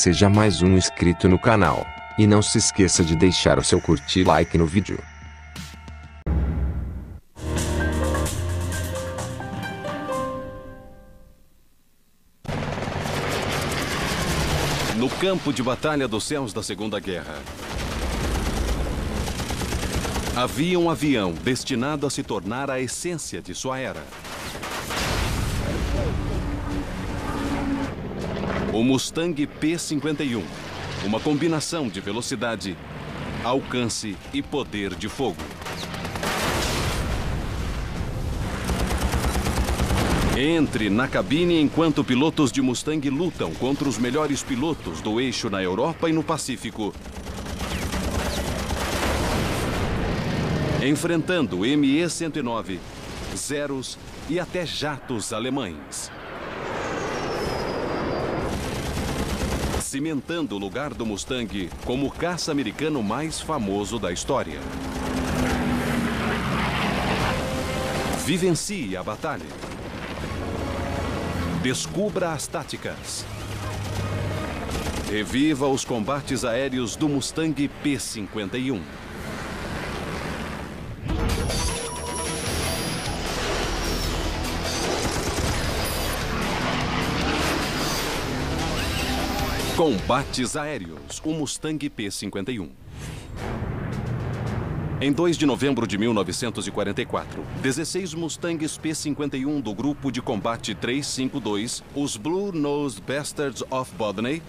seja mais um inscrito no canal. E não se esqueça de deixar o seu curtir e like no vídeo. No campo de batalha dos céus da Segunda Guerra, havia um avião destinado a se tornar a essência de sua era. O Mustang P-51, uma combinação de velocidade, alcance e poder de fogo. Entre na cabine enquanto pilotos de Mustang lutam contra os melhores pilotos do eixo na Europa e no Pacífico, enfrentando ME-109, Zeros e até jatos alemães. Cimentando o lugar do Mustang como o caça americano mais famoso da história. Vivencie a batalha. Descubra as táticas. Reviva os combates aéreos do Mustang P-51. Combates aéreos, o Mustang P-51. Em 2 de novembro de 1944, 16 Mustangs P-51 do Grupo de Combate 352, os Blue-Nosed Bastards of Bodney,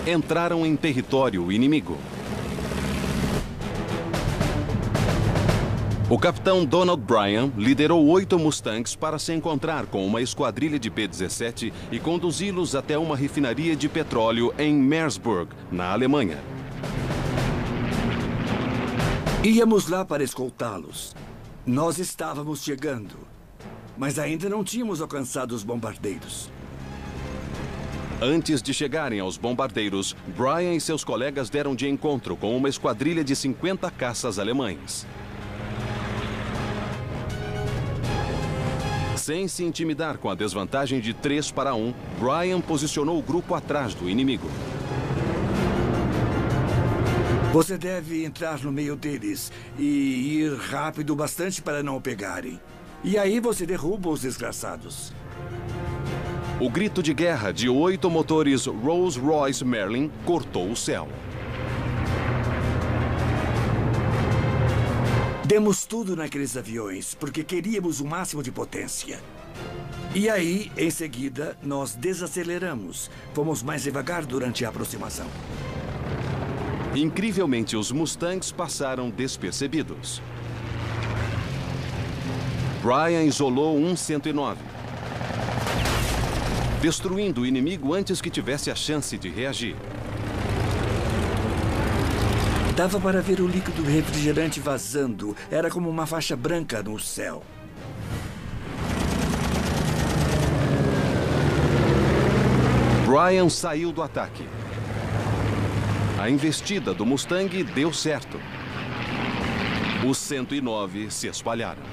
entraram em território inimigo. O capitão Donald Bryan liderou 8 Mustangs para se encontrar com uma esquadrilha de B-17 e conduzi-los até uma refinaria de petróleo em Merseburg, na Alemanha. Íamos lá para escoltá-los. Nós estávamos chegando, mas ainda não tínhamos alcançado os bombardeiros. Antes de chegarem aos bombardeiros, Bryan e seus colegas deram de encontro com uma esquadrilha de 50 caças alemães. Sem se intimidar com a desvantagem de 3-1, Bryan posicionou o grupo atrás do inimigo. Você deve entrar no meio deles e ir rápido bastante para não o pegarem. E aí você derruba os desgraçados. O grito de guerra de 8 motores Rolls-Royce Merlin cortou o céu. Demos tudo naqueles aviões, porque queríamos o máximo de potência. E aí, em seguida, nós desaceleramos. Fomos mais devagar durante a aproximação. Incrivelmente, os Mustangs passaram despercebidos. Bryan isolou um 109, destruindo o inimigo antes que tivesse a chance de reagir. Dava para ver o líquido refrigerante vazando. Era como uma faixa branca no céu. Bryan saiu do ataque. A investida do Mustang deu certo. Os 109 se espalharam.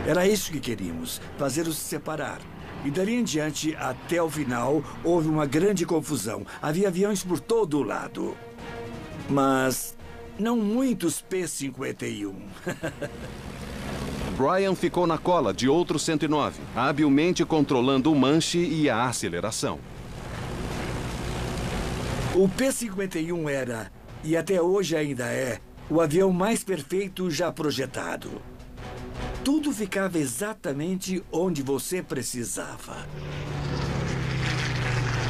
Era isso que queríamos, fazê-los se separar. E dali em diante, até o final, houve uma grande confusão. Havia aviões por todo o lado. Mas não muitos P-51. Bryan ficou na cola de outro 109, habilmente controlando o manche e a aceleração. O P-51 era, e até hoje ainda é, o avião mais perfeito já projetado. Tudo ficava exatamente onde você precisava.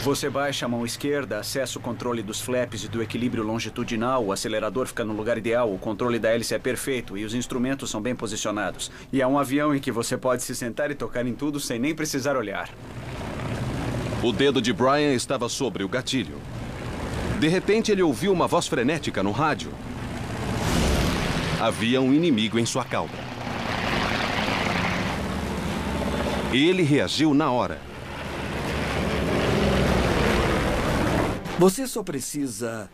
Você baixa a mão esquerda, acessa o controle dos flaps e do equilíbrio longitudinal, o acelerador fica no lugar ideal, o controle da hélice é perfeito e os instrumentos são bem posicionados. E é um avião em que você pode se sentar e tocar em tudo sem nem precisar olhar. O dedo de Bryan estava sobre o gatilho. De repente, ele ouviu uma voz frenética no rádio. Havia um inimigo em sua cauda. Ele reagiu na hora. Você só precisa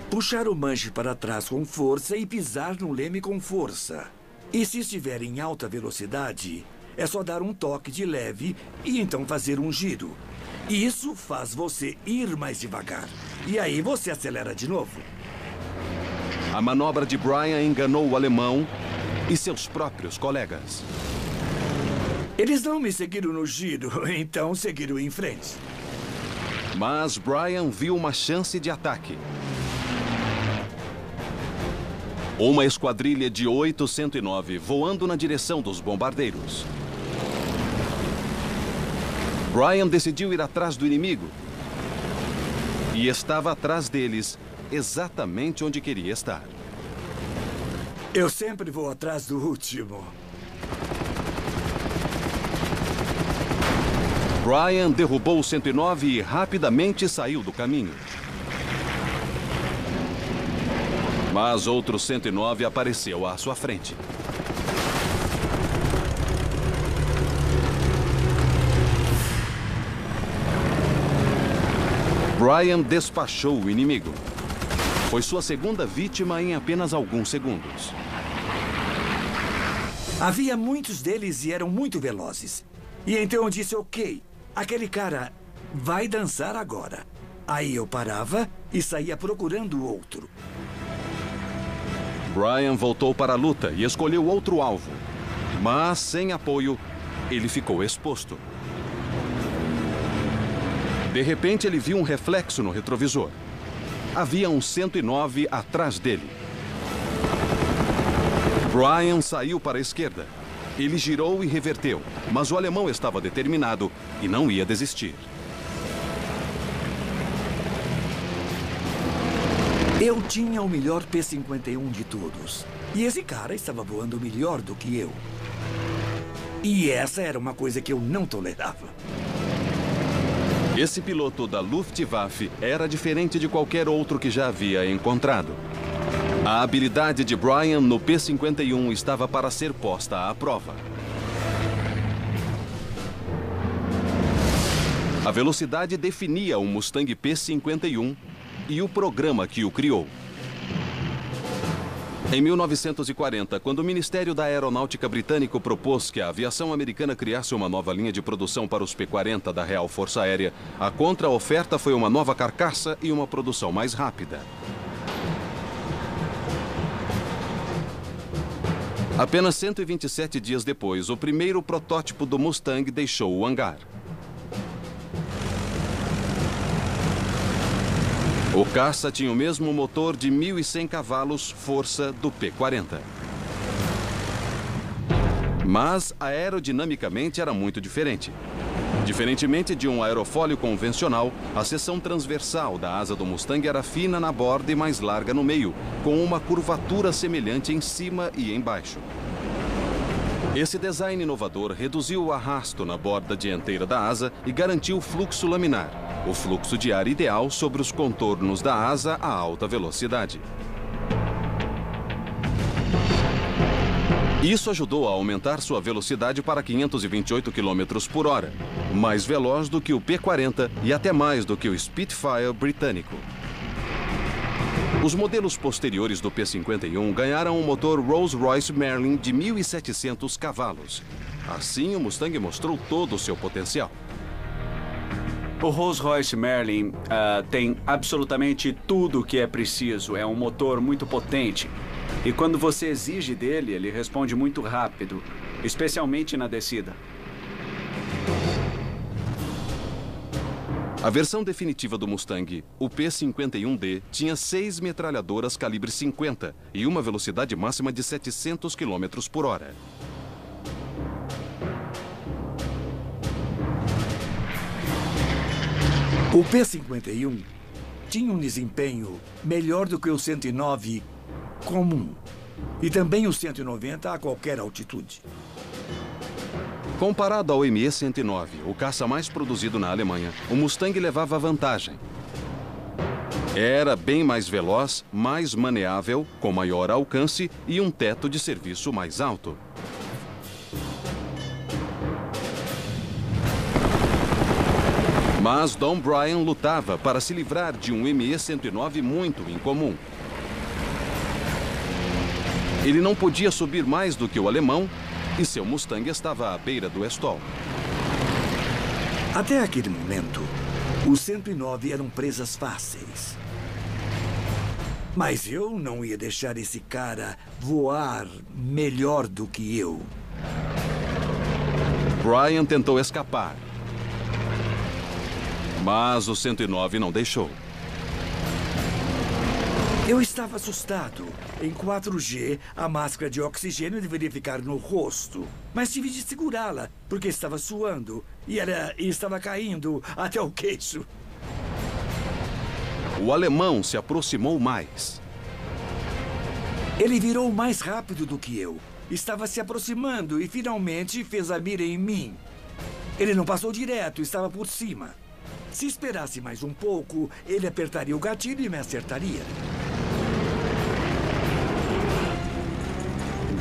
puxar o manche para trás com força e pisar no leme com força. E se estiver em alta velocidade, é só dar um toque de leve e então fazer um giro. Isso faz você ir mais devagar. E aí você acelera de novo. A manobra de Brian enganou o alemão e seus próprios colegas. Eles não me seguiram no giro, então seguiram em frente. Mas Brian viu uma chance de ataque. Uma esquadrilha de 809 voando na direção dos bombardeiros. Brian decidiu ir atrás do inimigo. E estava atrás deles, exatamente onde queria estar. Eu sempre vou atrás do último. Brian derrubou o 109 e rapidamente saiu do caminho. Mas outro 109 apareceu à sua frente. Brian despachou o inimigo. Foi sua segunda vítima em apenas alguns segundos. Havia muitos deles e eram muito velozes. E então eu disse, ok, aquele cara vai dançar agora. Aí eu parava e saía procurando o outro. Brian voltou para a luta e escolheu outro alvo. Mas, sem apoio, ele ficou exposto. De repente, ele viu um reflexo no retrovisor. Havia um 109 atrás dele. Brian saiu para a esquerda. Ele girou e reverteu, mas o alemão estava determinado e não ia desistir. Eu tinha o melhor P-51 de todos. E esse cara estava voando melhor do que eu. E essa era uma coisa que eu não tolerava. Esse piloto da Luftwaffe era diferente de qualquer outro que já havia encontrado. A habilidade de Brian no P-51 estava para ser posta à prova. A velocidade definia o Mustang P-51 e o programa que o criou. Em 1940, quando o Ministério da Aeronáutica Britânico propôs que a aviação americana criasse uma nova linha de produção para os P-40 da Real Força Aérea, a contra-oferta foi uma nova carcaça e uma produção mais rápida. Apenas 127 dias depois, o primeiro protótipo do Mustang deixou o hangar. O caça tinha o mesmo motor de 1.100 cavalos força do P-40. Mas aerodinamicamente era muito diferente. Diferentemente de um aerofólio convencional, a seção transversal da asa do Mustang era fina na borda e mais larga no meio, com uma curvatura semelhante em cima e embaixo. Esse design inovador reduziu o arrasto na borda dianteira da asa e garantiu fluxo laminar, o fluxo de ar ideal sobre os contornos da asa a alta velocidade. Isso ajudou a aumentar sua velocidade para 528 km por hora, mais veloz do que o P-40 e até mais do que o Spitfire britânico. Os modelos posteriores do P-51 ganharam um motor Rolls-Royce Merlin de 1.700 cavalos. Assim, o Mustang mostrou todo o seu potencial. O Rolls-Royce Merlin tem absolutamente tudo o que é preciso. É um motor muito potente. E quando você exige dele, ele responde muito rápido, especialmente na descida. A versão definitiva do Mustang, o P-51D, tinha 6 metralhadoras calibre 50 e uma velocidade máxima de 700 km por hora. O P-51 tinha um desempenho melhor do que o 109 comum e também o 190 a qualquer altitude. Comparado ao Me-109, o caça mais produzido na Alemanha, o Mustang levava vantagem. Era bem mais veloz, mais maneável, com maior alcance e um teto de serviço mais alto. Mas Don Brian lutava para se livrar de um Me-109 muito incomum. Ele não podia subir mais do que o alemão e seu Mustang estava à beira do estol. Até aquele momento, Os 109 eram presas fáceis. Mas eu não ia deixar esse cara voar melhor do que eu. Brian tentou escapar, mas o 109 não deixou. Eu estava assustado. Em 4G, a máscara de oxigênio deveria ficar no rosto. Mas tive de segurá-la, porque estava suando. E estava caindo até o queixo. O alemão se aproximou mais. Ele virou mais rápido do que eu. Estava se aproximando e finalmente fez a mira em mim. Ele não passou direto, estava por cima. Se esperasse mais um pouco, ele apertaria o gatilho e me acertaria.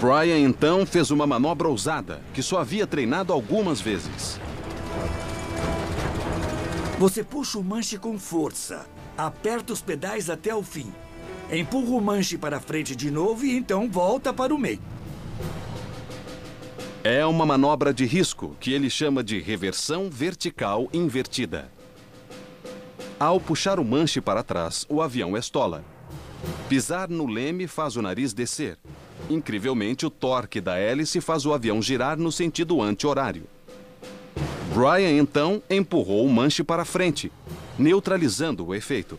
Brian então fez uma manobra ousada, que só havia treinado algumas vezes. Você puxa o manche com força. Aperta os pedais até o fim. Empurra o manche para frente de novo e então volta para o meio. É uma manobra de risco, que ele chama de reversão vertical invertida. Ao puxar o manche para trás, o avião estola. Pisar no leme faz o nariz descer. Incrivelmente, o torque da hélice faz o avião girar no sentido anti-horário. Brian, então, empurrou o manche para frente, neutralizando o efeito.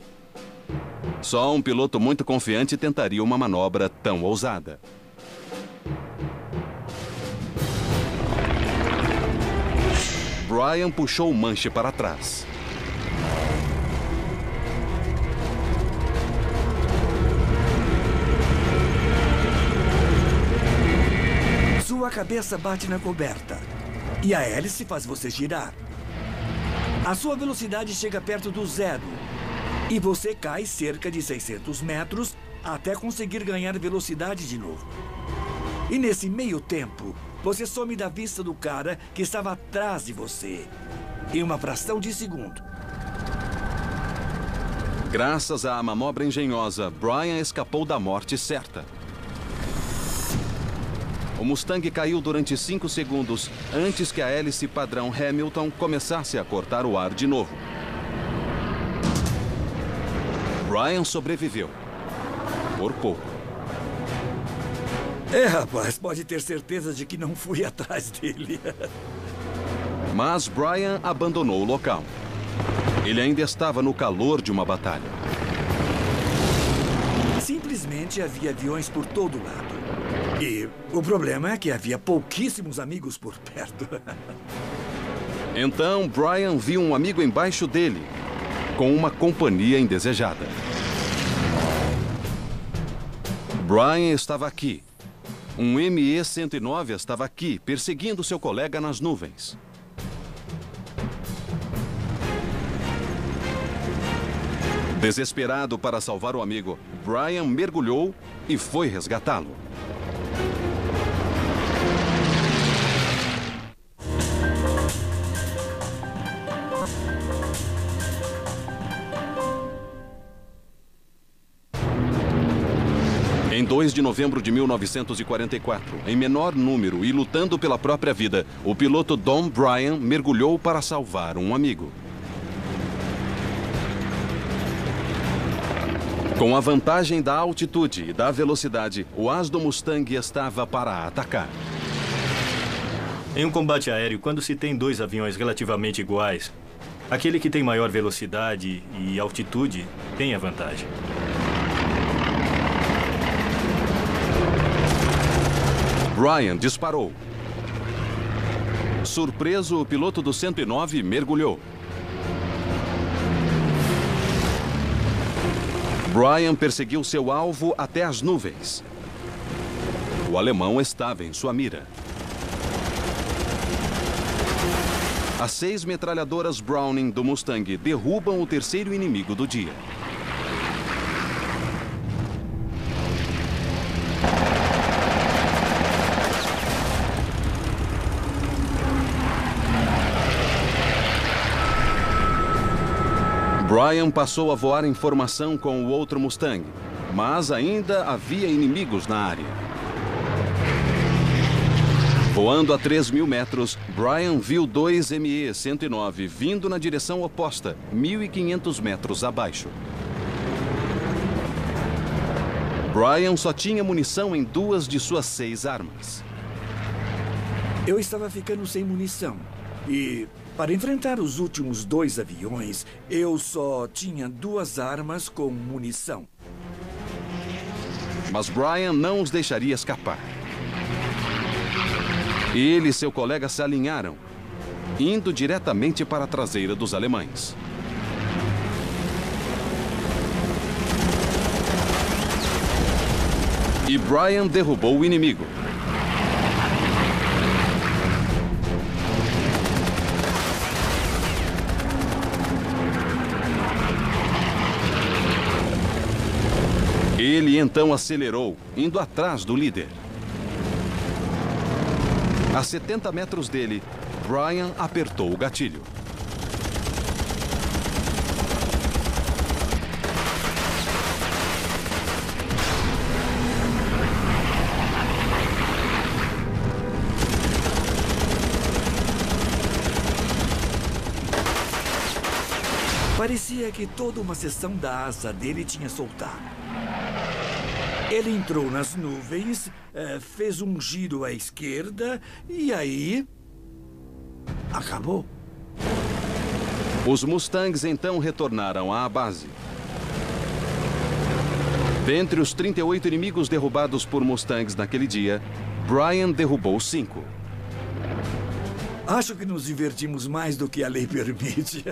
Só um piloto muito confiante tentaria uma manobra tão ousada. Brian puxou o manche para trás. Sua cabeça bate na coberta e a hélice faz você girar. A sua velocidade chega perto do zero e você cai cerca de 600 metros até conseguir ganhar velocidade de novo. E nesse meio tempo, você some da vista do cara que estava atrás de você em uma fração de segundo. Graças à manobra engenhosa, Brian escapou da morte certa. O Mustang caiu durante 5 segundos antes que a hélice padrão Hamilton começasse a cortar o ar de novo. Brian sobreviveu. Por pouco. Rapaz, pode ter certeza de que não fui atrás dele. Mas Brian abandonou o local. Ele ainda estava no calor de uma batalha. Simplesmente havia aviões por todo lado. E o problema é que havia pouquíssimos amigos por perto. Então, Brian viu um amigo embaixo dele, com uma companhia indesejada. Brian estava aqui. Um ME-109 estava aqui, perseguindo seu colega nas nuvens. Desesperado para salvar o amigo, Brian mergulhou e foi resgatá-lo. Em 2 de novembro de 1944, em menor número e lutando pela própria vida, o piloto Don Brian mergulhou para salvar um amigo. Com a vantagem da altitude e da velocidade, o as do Mustang estava para atacar. Em um combate aéreo, quando se tem 2 aviões relativamente iguais, aquele que tem maior velocidade e altitude tem a vantagem. Brian disparou. Surpreso, o piloto do 109 mergulhou. Brian perseguiu seu alvo até as nuvens. O alemão estava em sua mira. As 6 metralhadoras Browning do Mustang derrubam o terceiro inimigo do dia. Brian passou a voar em formação com o outro Mustang, mas ainda havia inimigos na área. Voando a 3.000 metros, Brian viu dois ME-109 vindo na direção oposta, 1.500 metros abaixo. Brian só tinha munição em 2 de suas 6 armas. Eu estava ficando sem munição. E, para enfrentar os últimos 2 aviões, eu só tinha 2 armas com munição. Mas Brian não os deixaria escapar. Ele e seu colega se alinharam, indo diretamente para a traseira dos alemães. E Brian derrubou o inimigo. Ele então acelerou, indo atrás do líder. A 70 metros dele, Brian apertou o gatilho. Parecia que toda uma seção da asa dele tinha soltado. Ele entrou nas nuvens, fez um giro à esquerda e aí... acabou. Os Mustangs então retornaram à base. Dentre os 38 inimigos derrubados por Mustangs naquele dia, Brian derrubou 5. Acho que nos divertimos mais do que a lei permite.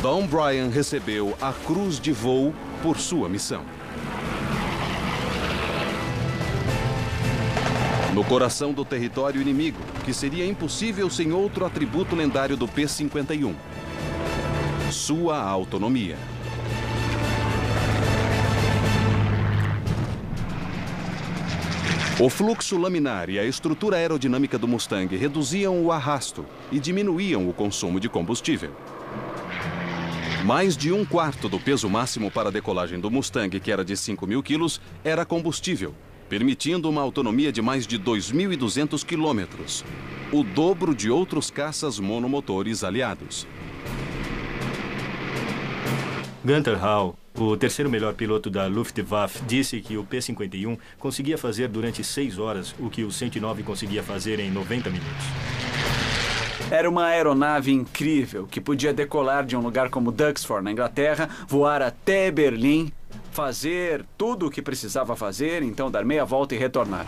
Don Brian recebeu a Cruz de Voo por sua missão. No coração do território inimigo, que seria impossível sem outro atributo lendário do P-51. Sua autonomia. O fluxo laminar e a estrutura aerodinâmica do Mustang reduziam o arrasto e diminuíam o consumo de combustível. Mais de 1/4 do peso máximo para a decolagem do Mustang, que era de 5.000 quilos, era combustível, permitindo uma autonomia de mais de 2.200 quilômetros, o dobro de outros caças monomotores aliados. Gunther Hall, o terceiro melhor piloto da Luftwaffe, disse que o P-51 conseguia fazer durante 6 horas o que o 109 conseguia fazer em 90 minutos. Era uma aeronave incrível que podia decolar de um lugar como Duxford, na Inglaterra, voar até Berlim, fazer tudo o que precisava fazer, então dar meia volta e retornar.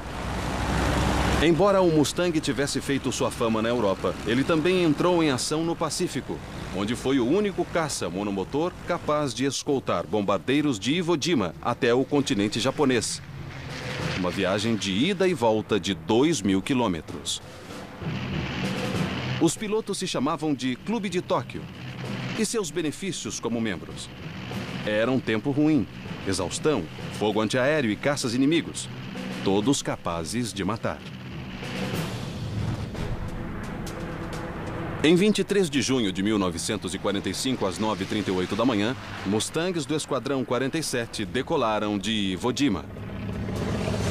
Embora o Mustang tivesse feito sua fama na Europa, ele também entrou em ação no Pacífico, onde foi o único caça monomotor capaz de escoltar bombardeiros de Iwo Jima até o continente japonês. Uma viagem de ida e volta de 2.000 quilômetros. Os pilotos se chamavam de Clube de Tóquio. E seus benefícios como membros? Era um tempo ruim, exaustão, fogo antiaéreo e caças inimigos. Todos capazes de matar. Em 23 de junho de 1945, às 9h38 da manhã, Mustangs do Esquadrão 47 decolaram de Iwo Jima.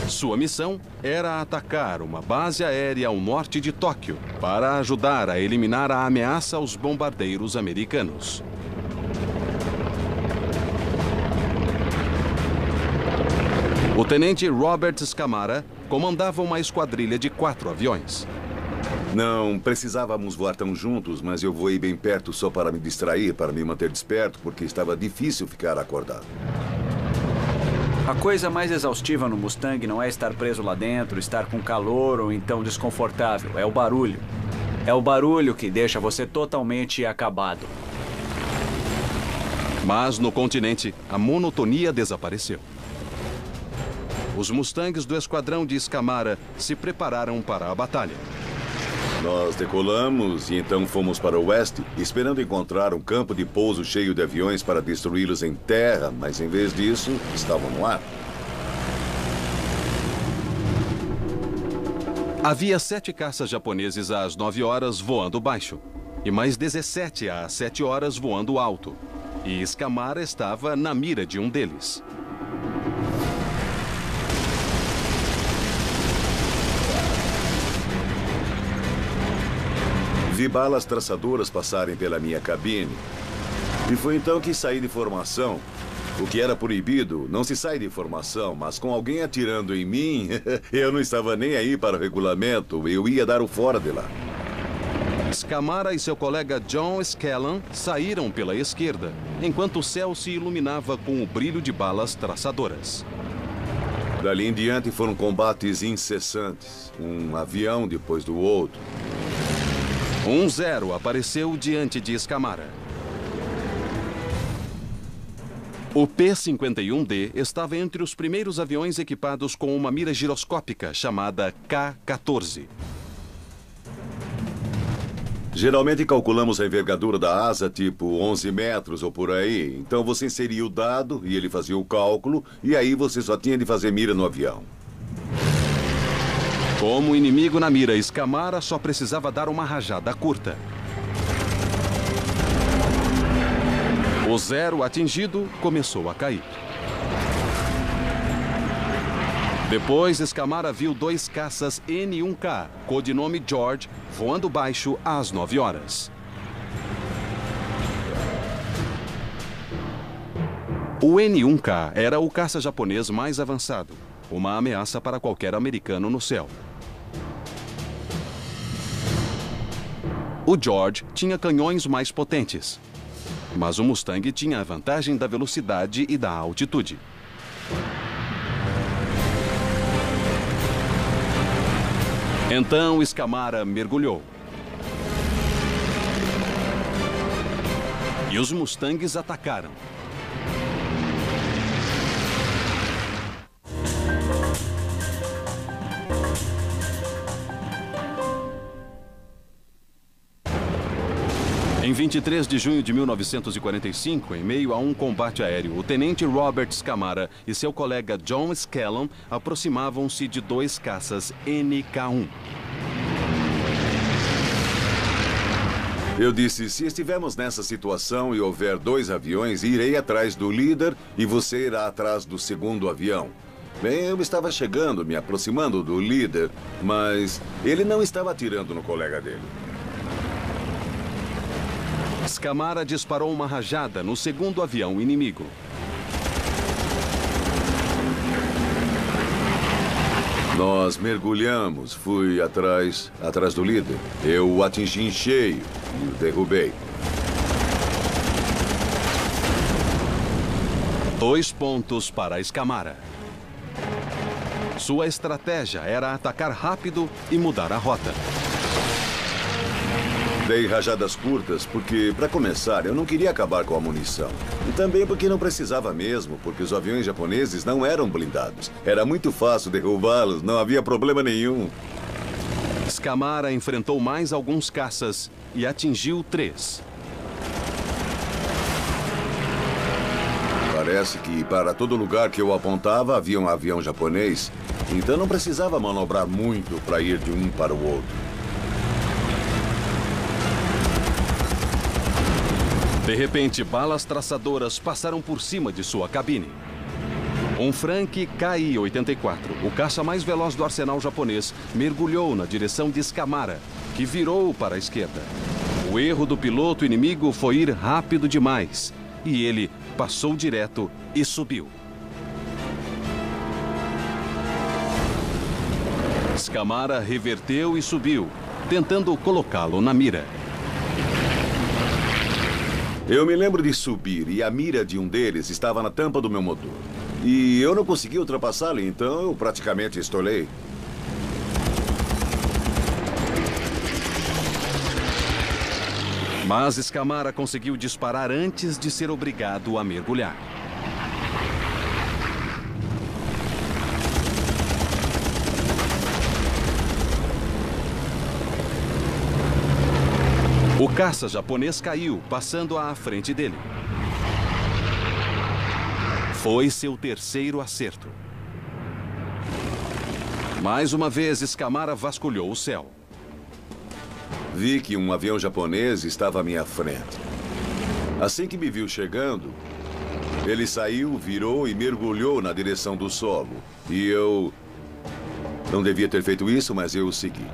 Sua missão era atacar uma base aérea ao norte de Tóquio para ajudar a eliminar a ameaça aos bombardeiros americanos. O tenente Robert Scamara comandava uma esquadrilha de 4 aviões. Não precisávamos voar tão juntos, mas eu voei bem perto só para me distrair, para me manter desperto, porque estava difícil ficar acordado. A coisa mais exaustiva no Mustang não é estar preso lá dentro, estar com calor ou então desconfortável. É o barulho. É o barulho que deixa você totalmente acabado. Mas no continente, a monotonia desapareceu. Os Mustangs do esquadrão de Scamara se prepararam para a batalha. Nós decolamos e então fomos para o oeste, esperando encontrar um campo de pouso cheio de aviões para destruí-los em terra, mas em vez disso, estavam no ar. Havia 7 caças japoneses às 9 horas voando baixo, e mais 17 às 7 horas voando alto. E Scamara estava na mira de um deles. Vi balas traçadoras passarem pela minha cabine. E foi então que saí de formação. O que era proibido, não se sai de formação, mas com alguém atirando em mim, eu não estava nem aí para o regulamento, eu ia dar o fora de lá. Scamara e seu colega John Scanlon saíram pela esquerda, enquanto o céu se iluminava com o brilho de balas traçadoras. Dali em diante foram combates incessantes, um avião depois do outro. 1-0 apareceu diante de Scamara. O P-51D estava entre os primeiros aviões equipados com uma mira giroscópica chamada K-14. Geralmente calculamos a envergadura da asa tipo 11 metros ou por aí. Então você inseria o dado e ele fazia o cálculo e aí você só tinha de fazer mira no avião. Como inimigo na mira, Scamara só precisava dar uma rajada curta. O 0 atingido começou a cair. Depois, Scamara viu 2 caças N-1K, codinome George, voando baixo às 9 horas. O N-1K era o caça japonês mais avançado, uma ameaça para qualquer americano no céu. O George tinha canhões mais potentes, mas o Mustang tinha a vantagem da velocidade e da altitude. Então, Scamara mergulhou. E os Mustangs atacaram. Em 23 de junho de 1945, em meio a um combate aéreo, o tenente Robert Scamara e seu colega John Scanlon aproximavam-se de 2 caças NK-1. Eu disse, se estivermos nessa situação e houver 2 aviões, irei atrás do líder e você irá atrás do segundo avião. Bem, eu estava chegando, me aproximando do líder, mas ele não estava atirando no colega dele. Scamara disparou uma rajada no segundo avião inimigo. Nós mergulhamos, fui atrás do líder. Eu o atingi em cheio e o derrubei. 2 pontos para Scamara. Sua estratégia era atacar rápido e mudar a rota. Dei rajadas curtas porque, para começar, eu não queria acabar com a munição. E também porque não precisava mesmo, porque os aviões japoneses não eram blindados. Era muito fácil derrubá-los, não havia problema nenhum. Scamara enfrentou mais alguns caças e atingiu 3. Parece que para todo lugar que eu apontava havia um avião japonês, então não precisava manobrar muito para ir de um para o outro. De repente, balas traçadoras passaram por cima de sua cabine. Um Frank Ki-84, o caça mais veloz do arsenal japonês, mergulhou na direção de Scamara, que virou para a esquerda. O erro do piloto inimigo foi ir rápido demais, e ele passou direto e subiu. Scamara reverteu e subiu, tentando colocá-lo na mira. Eu me lembro de subir e a mira de um deles estava na tampa do meu motor. E eu não consegui ultrapassá-lo, então eu praticamente estolei. Mas Scamara conseguiu disparar antes de ser obrigado a mergulhar. O caça japonês caiu, passando à frente dele. Foi seu terceiro acerto. Mais uma vez, Scamara vasculhou o céu. Vi que um avião japonês estava à minha frente. Assim que me viu chegando, ele saiu, virou e mergulhou na direção do solo. E eu não devia ter feito isso, mas eu o segui.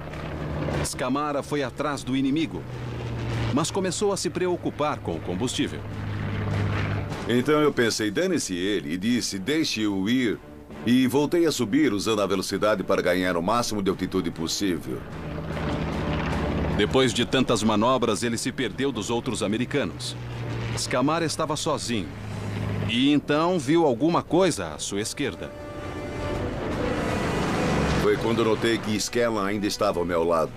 Scamara foi atrás do inimigo, mas começou a se preocupar com o combustível. Então eu pensei, dane-se ele, e disse, deixe-o ir. E voltei a subir usando a velocidade para ganhar o máximo de altitude possível. Depois de tantas manobras, ele se perdeu dos outros americanos. Scamara estava sozinho. E então viu alguma coisa à sua esquerda. Foi quando notei que Scanlan ainda estava ao meu lado.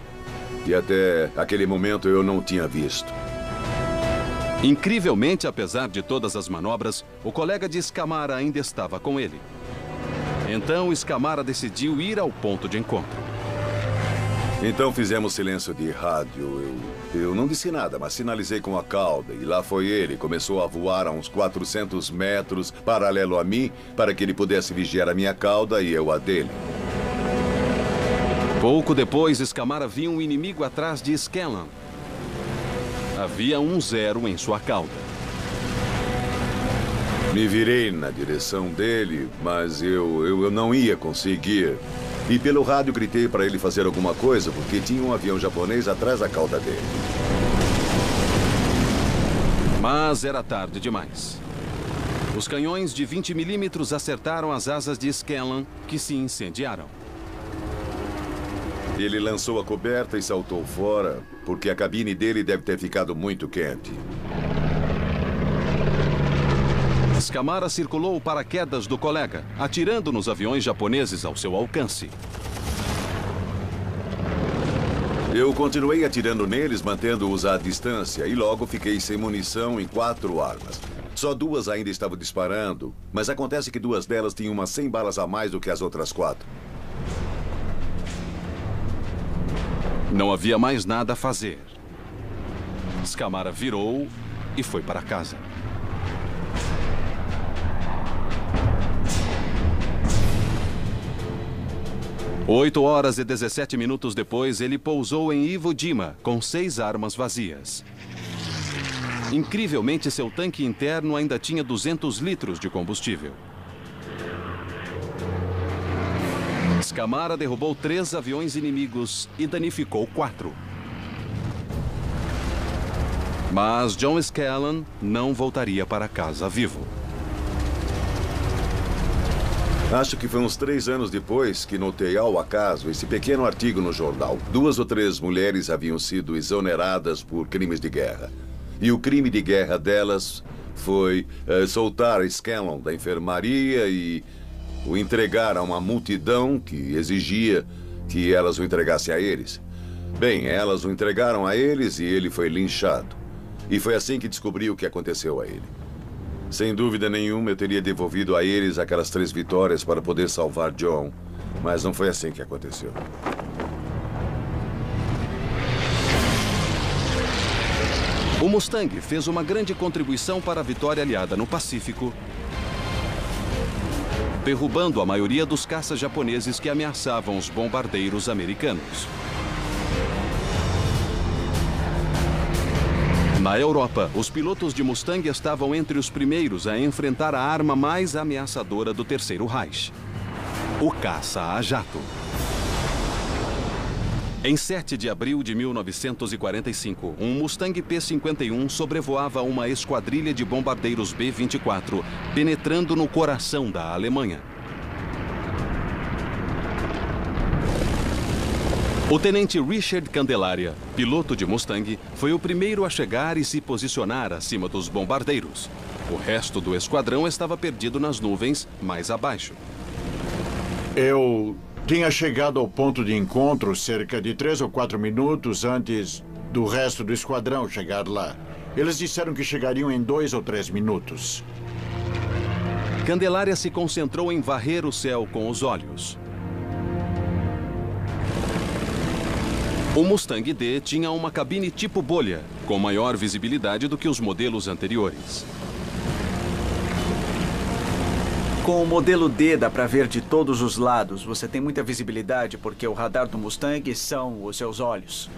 E até aquele momento eu não tinha visto. Incrivelmente, apesar de todas as manobras, o colega de Scamara ainda estava com ele. Então, Scamara decidiu ir ao ponto de encontro. Então fizemos silêncio de rádio. Eu não disse nada, mas sinalizei com a cauda. E lá foi ele. Começou a voar a uns 400 metros, paralelo a mim, para que ele pudesse vigiar a minha cauda e eu a dele. Pouco depois, Scamara viu um inimigo atrás de Scanlan. Havia um 0 em sua cauda. Me virei na direção dele, mas eu não ia conseguir. E pelo rádio gritei para ele fazer alguma coisa, porque tinha um avião japonês atrás da cauda dele. Mas era tarde demais. Os canhões de 20 milímetros acertaram as asas de Scanlan, que se incendiaram. Ele lançou a coberta e saltou fora, porque a cabine dele deve ter ficado muito quente. Scamara circulou o paraquedas do colega, atirando nos aviões japoneses ao seu alcance. Eu continuei atirando neles, mantendo-os à distância, e logo fiquei sem munição em 4 armas. Só 2 ainda estavam disparando, mas acontece que 2 delas tinham umas 100 balas a mais do que as outras 4. Não havia mais nada a fazer. Scamara virou e foi para casa. 8 horas e 17 minutos depois, ele pousou em Iwo Jima com 6 armas vazias. Incrivelmente, seu tanque interno ainda tinha 200 litros de combustível. Scamara derrubou 3 aviões inimigos e danificou 4. Mas John Scanlan não voltaria para casa vivo. Acho que foi uns 3 anos depois que notei ao acaso esse pequeno artigo no jornal. 2 ou 3 mulheres haviam sido exoneradas por crimes de guerra. E o crime de guerra delas foi soltar Scanlan da enfermaria e o entregar a uma multidão que exigia que elas o entregassem a eles. Bem, elas o entregaram a eles e ele foi linchado. E foi assim que descobri o que aconteceu a ele. Sem dúvida nenhuma, eu teria devolvido a eles aquelas 3 vitórias para poder salvar John. Mas não foi assim que aconteceu. O Mustang fez uma grande contribuição para a vitória aliada no Pacífico, derrubando a maioria dos caças japoneses que ameaçavam os bombardeiros americanos. Na Europa, os pilotos de Mustang estavam entre os primeiros a enfrentar a arma mais ameaçadora do Terceiro Reich, o caça a jato. Em 7 de abril de 1945, um Mustang P-51 sobrevoava uma esquadrilha de bombardeiros B-24, penetrando no coração da Alemanha. O tenente Richard Candelaria, piloto de Mustang, foi o primeiro a chegar e se posicionar acima dos bombardeiros. O resto do esquadrão estava perdido nas nuvens, mais abaixo. Eu tinha chegado ao ponto de encontro cerca de 3 ou 4 minutos antes do resto do esquadrão chegar lá. Eles disseram que chegariam em 2 ou 3 minutos. Candelaria se concentrou em varrer o céu com os olhos. O Mustang D tinha uma cabine tipo bolha, com maior visibilidade do que os modelos anteriores. Com o modelo D dá para ver de todos os lados. Você tem muita visibilidade porque o radar do Mustang são os seus olhos.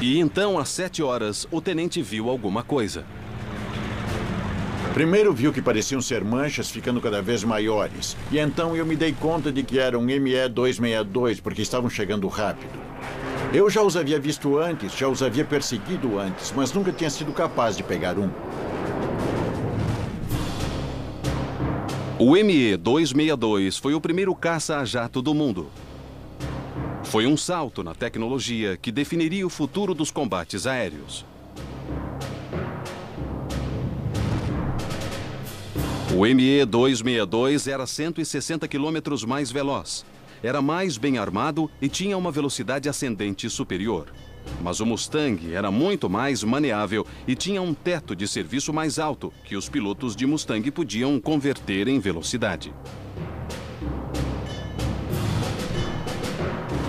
E então, às 7 horas, o tenente viu alguma coisa. Primeiro viu que pareciam ser manchas ficando cada vez maiores. E então eu me dei conta de que eram ME-262, porque estavam chegando rápido. Eu já os havia visto antes, já os havia perseguido antes, mas nunca tinha sido capaz de pegar um. O ME-262 foi o primeiro caça a jato do mundo. Foi um salto na tecnologia que definiria o futuro dos combates aéreos. O ME-262 era 160 km mais veloz. Era mais bem armado e tinha uma velocidade ascendente superior. Mas o Mustang era muito mais maneável e tinha um teto de serviço mais alto, que os pilotos de Mustang podiam converter em velocidade.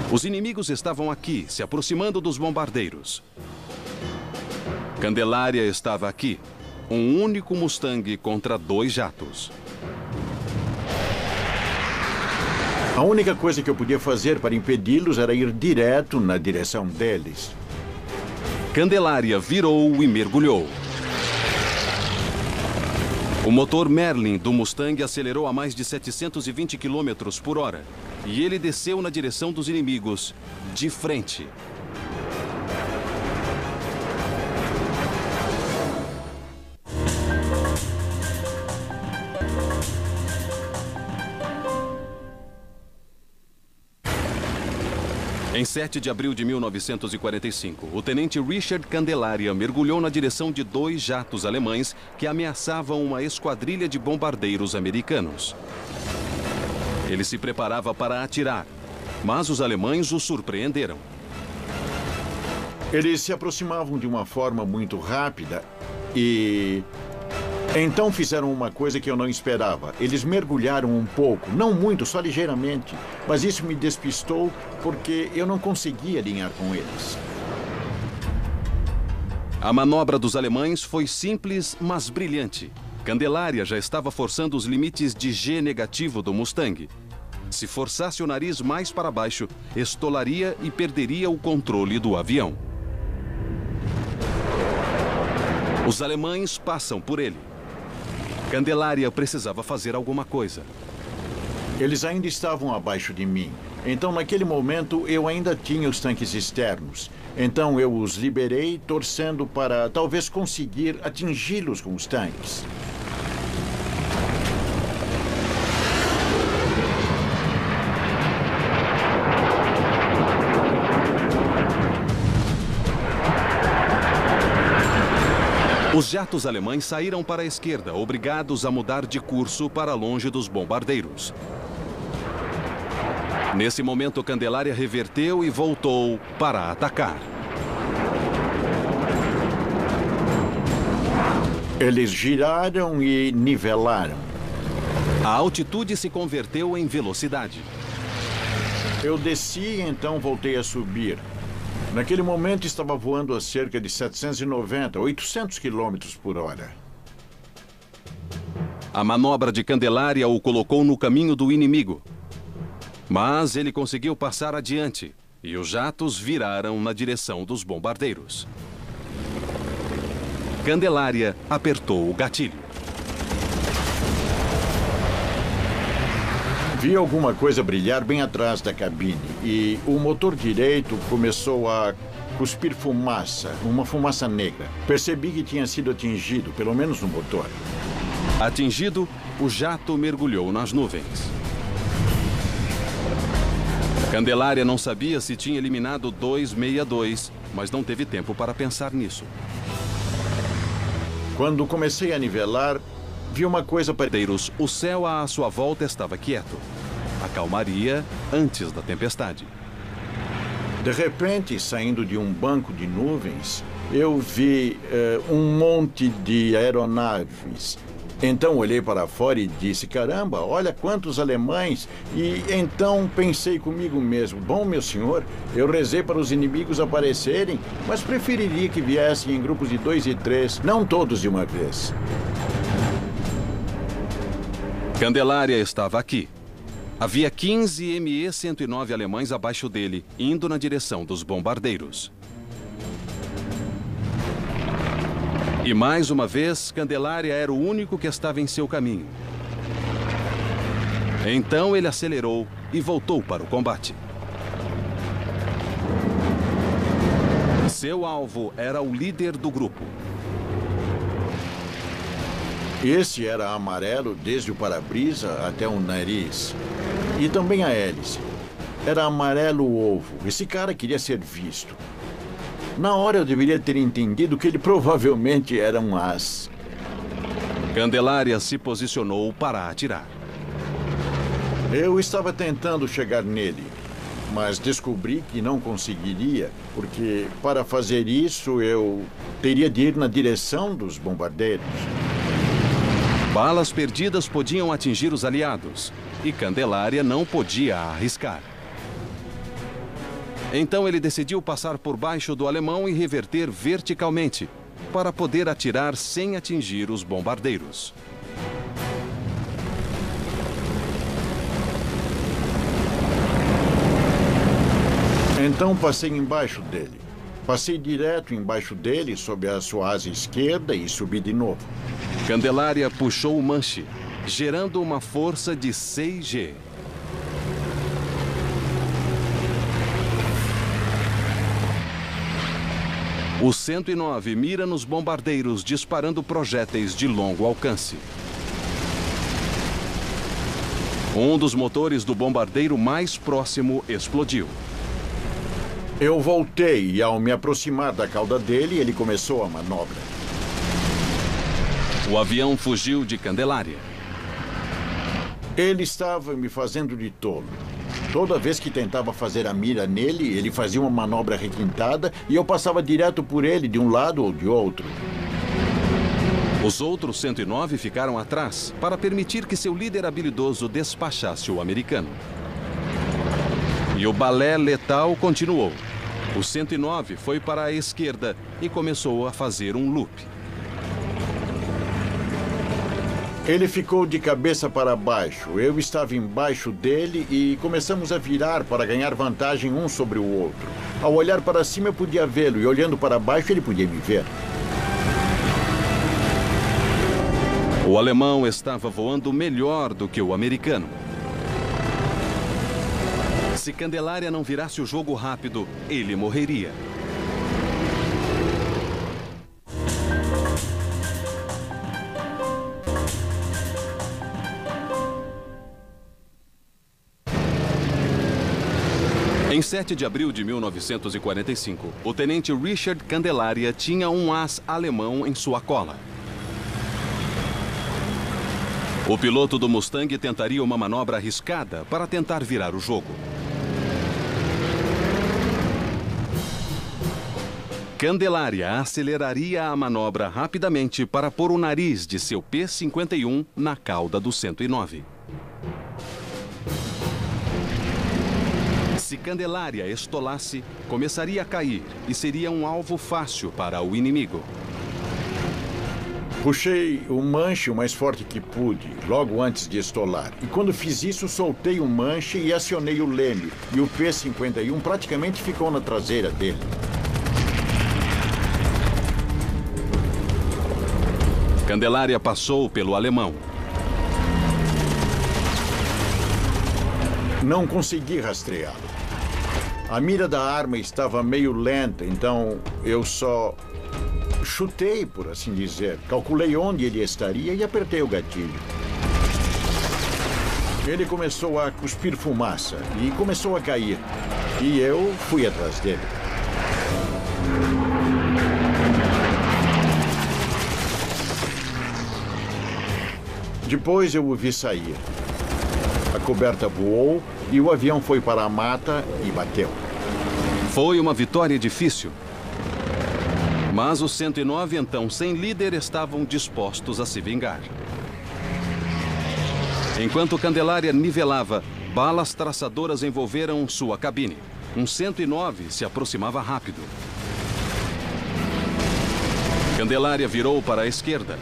Os inimigos estavam aqui, se aproximando dos bombardeiros. Candelária estava aqui, um único Mustang contra 2 jatos. A única coisa que eu podia fazer para impedi-los era ir direto na direção deles. Candelária virou e mergulhou. O motor Merlin do Mustang acelerou a mais de 720 km por hora e ele desceu na direção dos inimigos, de frente. Em 7 de abril de 1945, o tenente Richard Candelária mergulhou na direção de 2 jatos alemães que ameaçavam uma esquadrilha de bombardeiros americanos. Ele se preparava para atirar, mas os alemães o surpreenderam. Eles se aproximavam de uma forma muito rápida e... então fizeram uma coisa que eu não esperava. Eles mergulharam um pouco, não muito, só ligeiramente. Mas isso me despistou porque eu não conseguia alinhar com eles. A manobra dos alemães foi simples, mas brilhante. Candelária já estava forçando os limites de G negativo do Mustang. Se forçasse o nariz mais para baixo, estolaria e perderia o controle do avião. Os alemães passam por ele. Candelária precisava fazer alguma coisa. Eles ainda estavam abaixo de mim. Então, naquele momento, eu ainda tinha os tanques externos. Então, eu os liberei, torcendo para talvez conseguir atingi-los com os tanques. Os jatos alemães saíram para a esquerda, obrigados a mudar de curso para longe dos bombardeiros. Nesse momento, Candelária reverteu e voltou para atacar. Eles giraram e nivelaram. A altitude se converteu em velocidade. Eu desci e então voltei a subir. Naquele momento estava voando a cerca de 790, 800 quilômetros por hora. A manobra de Candelária o colocou no caminho do inimigo. Mas ele conseguiu passar adiante e os jatos viraram na direção dos bombardeiros. Candelária apertou o gatilho. Vi alguma coisa brilhar bem atrás da cabine e o motor direito começou a cuspir fumaça, uma fumaça negra. Percebi que tinha sido atingido, pelo menos no motor. Atingido, o jato mergulhou nas nuvens. Candelária não sabia se tinha eliminado 262, mas não teve tempo para pensar nisso. Quando comecei a nivelar, vi uma coisa parecida. O céu à sua volta estava quieto. Acalmaria antes da tempestade. De repente, saindo de um banco de nuvens, eu vi um monte de aeronaves. Então olhei para fora e disse, caramba, olha quantos alemães. E então pensei comigo mesmo, bom, meu senhor, eu rezei para os inimigos aparecerem, mas preferiria que viessem em grupos de 2 e 3, não todos de uma vez. Candelária estava aqui. Havia 15 ME-109 alemães abaixo dele, indo na direção dos bombardeiros. E mais uma vez, Candelária era o único que estava em seu caminho. Então ele acelerou e voltou para o combate. Seu alvo era o líder do grupo. Esse era amarelo desde o para-brisa até o nariz. E também a hélice. Era amarelo ovo. Esse cara queria ser visto. Na hora eu deveria ter entendido que ele provavelmente era um as. Candelária se posicionou para atirar. Eu estava tentando chegar nele, mas descobri que não conseguiria, porque para fazer isso eu teria de ir na direção dos bombardeiros. Balas perdidas podiam atingir os aliados, e Candelária não podia arriscar. Então ele decidiu passar por baixo do alemão e reverter verticalmente, para poder atirar sem atingir os bombardeiros. Então passei embaixo dele. Passei direto embaixo dele, sob a sua asa esquerda e subi de novo. Candelária puxou o manche, gerando uma força de 6G. O 109 mira nos bombardeiros, disparando projéteis de longo alcance. Um dos motores do bombardeiro mais próximo explodiu. Eu voltei e, ao me aproximar da cauda dele, ele começou a manobra. O avião fugiu de Candelária. Ele estava me fazendo de tolo. Toda vez que tentava fazer a mira nele, ele fazia uma manobra requintada e eu passava direto por ele, de um lado ou de outro. Os outros 109 ficaram atrás para permitir que seu líder habilidoso despachasse o americano. E o balé letal continuou. O 109 foi para a esquerda e começou a fazer um loop. Ele ficou de cabeça para baixo. Eu estava embaixo dele e começamos a virar para ganhar vantagem um sobre o outro. Ao olhar para cima eu podia vê-lo e olhando para baixo ele podia me ver. O alemão estava voando melhor do que o americano. Se Candelária não virasse o jogo rápido, ele morreria. Em 7 de abril de 1945, o tenente Richard Candelária tinha um as alemão em sua cola. O piloto do Mustang tentaria uma manobra arriscada para tentar virar o jogo. Candelária aceleraria a manobra rapidamente para pôr o nariz de seu P-51 na cauda do 109. Se Candelária estolasse, começaria a cair e seria um alvo fácil para o inimigo. Puxei o manche o mais forte que pude, logo antes de estolar. E quando fiz isso, soltei o manche e acionei o leme. E o P-51 praticamente ficou na traseira dele. Candelária passou pelo alemão. Não consegui rastreá-lo. A mira da arma estava meio lenta, então eu só chutei, por assim dizer. Calculei onde ele estaria e apertei o gatilho. Ele começou a cuspir fumaça e começou a cair. E eu fui atrás dele. Depois eu o vi sair. A coberta voou e o avião foi para a mata e bateu. Foi uma vitória difícil. Mas os 109, então sem líder, estavam dispostos a se vingar. Enquanto Candelária nivelava, balas traçadoras envolveram sua cabine. Um 109 se aproximava rápido. Candelária virou para a esquerda.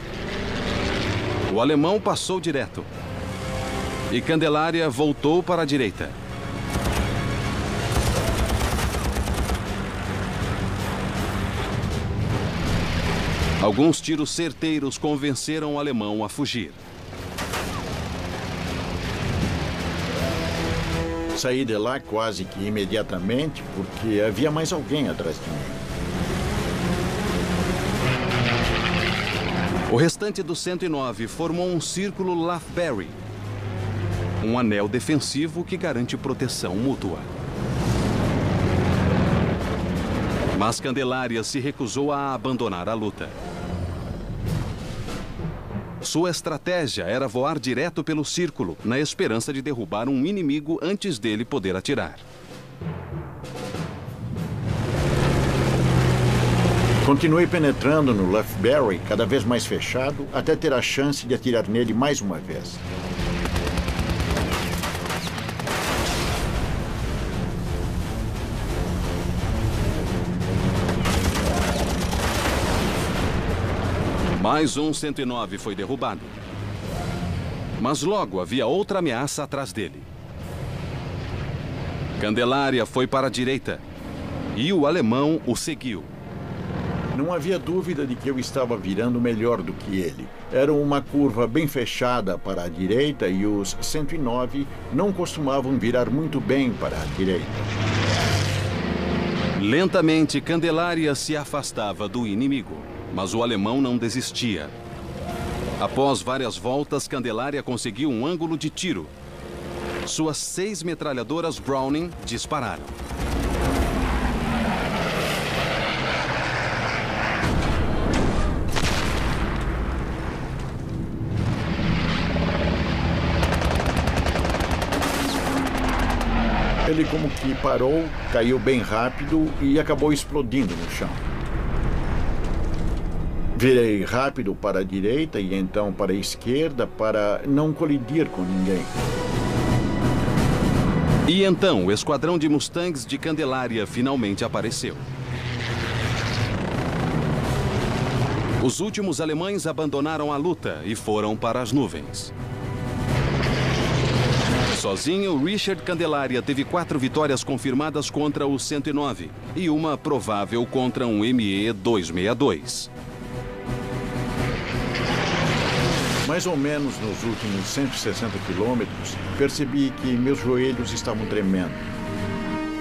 O alemão passou direto. E Candelária voltou para a direita. Alguns tiros certeiros convenceram o alemão a fugir. Saí de lá quase que imediatamente, porque havia mais alguém atrás de mim. O restante do 109 formou um círculo Lafberry, um anel defensivo que garante proteção mútua. Mas Candelária se recusou a abandonar a luta. Sua estratégia era voar direto pelo círculo, na esperança de derrubar um inimigo antes dele poder atirar. Continuei penetrando no Lafberry, cada vez mais fechado, até ter a chance de atirar nele mais uma vez. Mais um 109 foi derrubado. Mas logo havia outra ameaça atrás dele. Candelária foi para a direita e o alemão o seguiu. Não havia dúvida de que eu estava virando melhor do que ele. Era uma curva bem fechada para a direita e os 109 não costumavam virar muito bem para a direita. Lentamente, Candelária se afastava do inimigo, mas o alemão não desistia. Após várias voltas, Candelária conseguiu um ângulo de tiro. Suas 6 metralhadoras Browning dispararam. Ele como que parou, caiu bem rápido e acabou explodindo no chão. Virei rápido para a direita e então para a esquerda para não colidir com ninguém. E então o esquadrão de Mustangs de Candelária finalmente apareceu. Os últimos alemães abandonaram a luta e foram para as nuvens. Sozinho, Richard Candelária teve 4 vitórias confirmadas contra o 109 e uma provável contra um ME-262. Mais ou menos nos últimos 160 quilômetros, percebi que meus joelhos estavam tremendo.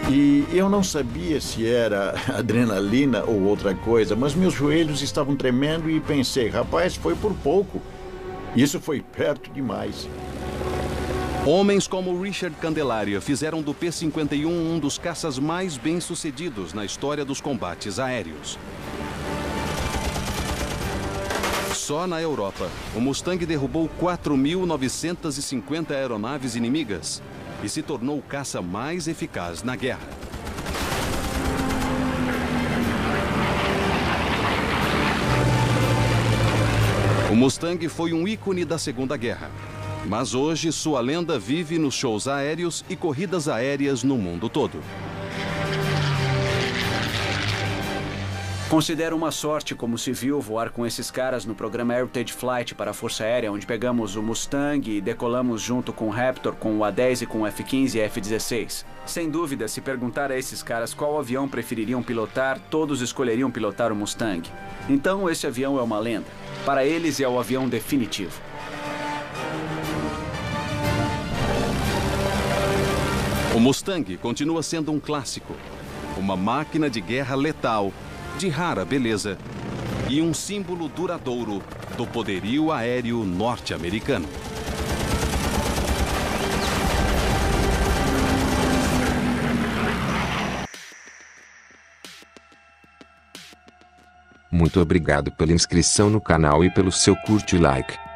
E eu não sabia se era adrenalina ou outra coisa, mas meus joelhos estavam tremendo e pensei, rapaz, foi por pouco. Isso foi perto demais. Homens como Richard Candelária fizeram do P-51 um dos caças mais bem-sucedidos na história dos combates aéreos. Só na Europa, o Mustang derrubou 4.950 aeronaves inimigas e se tornou o caça mais eficaz na guerra. O Mustang foi um ícone da Segunda Guerra. Mas hoje sua lenda vive nos shows aéreos e corridas aéreas no mundo todo. Considero uma sorte como civil voar com esses caras no programa Heritage Flight para a Força Aérea, onde pegamos o Mustang e decolamos junto com o Raptor, com o A-10 e com o F-15 e F-16. Sem dúvida, se perguntar a esses caras qual avião prefeririam pilotar, todos escolheriam pilotar o Mustang. Então esse avião é uma lenda. Para eles é o avião definitivo. O Mustang continua sendo um clássico, uma máquina de guerra letal, de rara beleza e um símbolo duradouro do poderio aéreo norte-americano. Muito obrigado pela inscrição no canal e pelo seu curte e like.